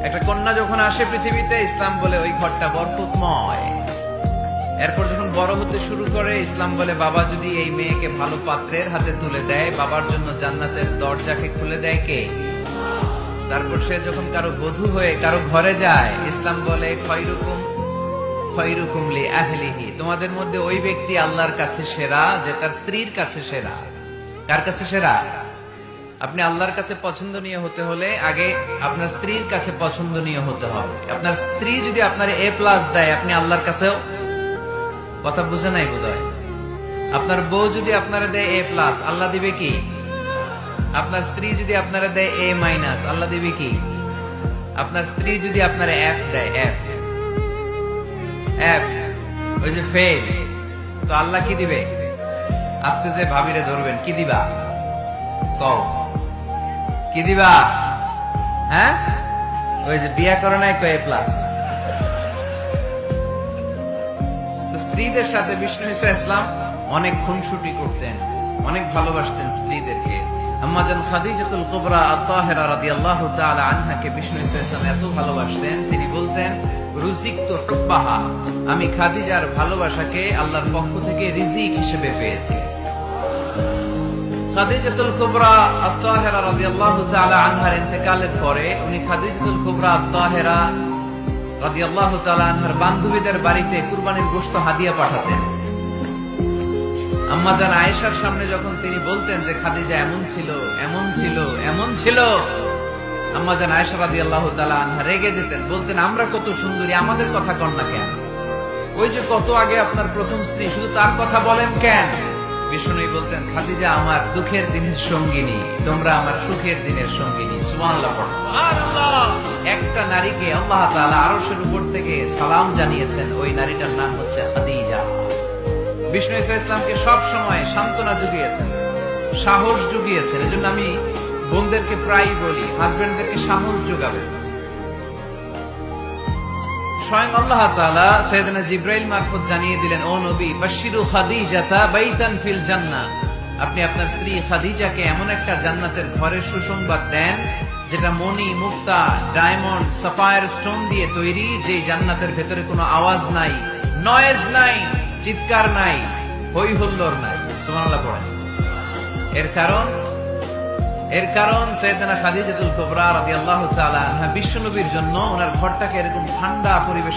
একটা কন্যা যখন আসে পৃথিবীতে, ইসলাম বলে ওই ঘরটা বরকতময়। এরপর যখন বড় হতে শুরু করে, ইসলাম বলে বাবা যদি এই মেয়েকে ভালো পাত্রের হাতে তুলে দেয়, বাবার জন্য জান্নাতের দরজাকে খুলে দেয় কে? তারপর সে যখন কারো বধূ হয়ে কারো ঘরে যায়, ইসলাম বলে খয়রুকুম খয়রুকুম লি আহলিহি, তোমাদের মধ্যে ওই ব্যক্তি আল্লাহর কাছে সেরা যে তার স্ত্রীর কাছে সেরা। কার কাছে সেরা? আপনি আল্লাহর কাছে পছন্দনীয় হতে হলে আগে আপনার স্ত্রীর কাছে পছন্দনীয় হতে হবে। আপনার স্ত্রী যদি আপনার A+ দেয়, আপনি আল্লাহর কাছেও, কথা বুঝে নাই বোধহয়। আপনার বউ যদি আপনারা দেয় A+, আল্লাহ দিবে কি? আপনার স্ত্রী যদি আপনারা দেয় A-, আল্লাহ দিবে কি? আপনার স্ত্রী যদি আপনারা F দেয়, F ওই যে ফেল, তো আল্লাহ কি দিবে? আজকে যে ভাবিরে ধরবেন, কি দিবা? কও কি দিবা? হ্যাঁ, ওই যে বিয়া করে নাই A+। তো স্ত্রীদের সাথে বিষ্ণু ঈসা ইসলাম অনেক খুনসুটি করতেন, অনেক ভালোবাসতেন স্ত্রীদেরকে। আম্মাজান খাদিজাতুল কুবরা আত-তাহেরা রাদিয়াল্লাহু তাআলা আনহাকে বিষ্ণু ঈসা ইসলাম এত ভালোবাসতেন, তিনি বলতেন রুজিকতু হুব্বাহা, আমি খাদিজার ভালোবাসাকে আল্লাহর পক্ষ থেকে রিজিক হিসেবে পেয়েছি। খাদিজাতুল কুবরা আত-তাহেরা রাদিয়াল্লাহু তাআলা আনহার ইন্তেকালের পরে উনি খাদিজাতুল কুবরা আত-তাহেরা রাদিয়াল্লাহু তাআলা আনহার বান্ধবীদের বাড়িতে কুরবানির গোশত হাদিয়া পাঠাতেন। আম্মাজান আয়েশার সামনে যখন তিনি বলতেন যে খাদিজা এমন ছিল, এমন ছিল, এমন ছিল, আম্মাজান আয়েশা রাদিয়াল্লাহু তাআলা আনহা রেগে যেতেন, বলতেন আমরা কত সুন্দরী, আমাদের কথা কন না কেন? ওই যে কত আগে আপনার প্রথম স্ত্রী, শুধু তার কথা বলেন কেন? বিষ্ণু বলতেন খাদিজা আমার দুঃখের দিনের সঙ্গিনী, তোমরা আমার সুখের দিনের সঙ্গিনী। সুবহানাল্লাহ পড়ো। একটা নারীকে আল্লাহ তাআলা আরশের উপর থেকে সালাম জানিয়েছেন, ওই নারীটার নাম হচ্ছে খাদিজা। বিষ্ণু ঈসা ইসলামকে সব সময় সান্ত্বনা জুগিয়েছেন, সাহস জুগিয়েছেন। এজন্য আমি বোনদেরকে প্রায়ই বলি, হাজবেন্ডদেরকে সাহস যোগাবেন। স্বয়ং আল্লাহ তাআলা সাইয়েদনা জিবরাইল মারফত জানিয়ে দিলেন, ও নবী বাশশিরু খাদিজাতা বাইতান ফিল জান্নাহ, আপনি আপনার স্ত্রী খাদিজাকে এমন একটা জান্নাতের ঘরের সুসংবাদ দেন যেটা মণি, মুক্তা, ডায়মন্ড, সাফায়ার স্টোন দিয়ে তৈরি, যে জান্নাতের ভেতরে কোনো আওয়াজ নাই, নয়েজ নাই, চিৎকার নাই, হই হুল্লোড় নাই। সুবহানাল্লাহ পড়েন। এর কারণ সাইয়েদনা খাদিজাতুল কুবরা রাদিয়াল্লাহু তাআলা আনহা বিশ্বনবীর জন্য ওনার ঘরটাকে এরকম ঠান্ডা পরিবেশ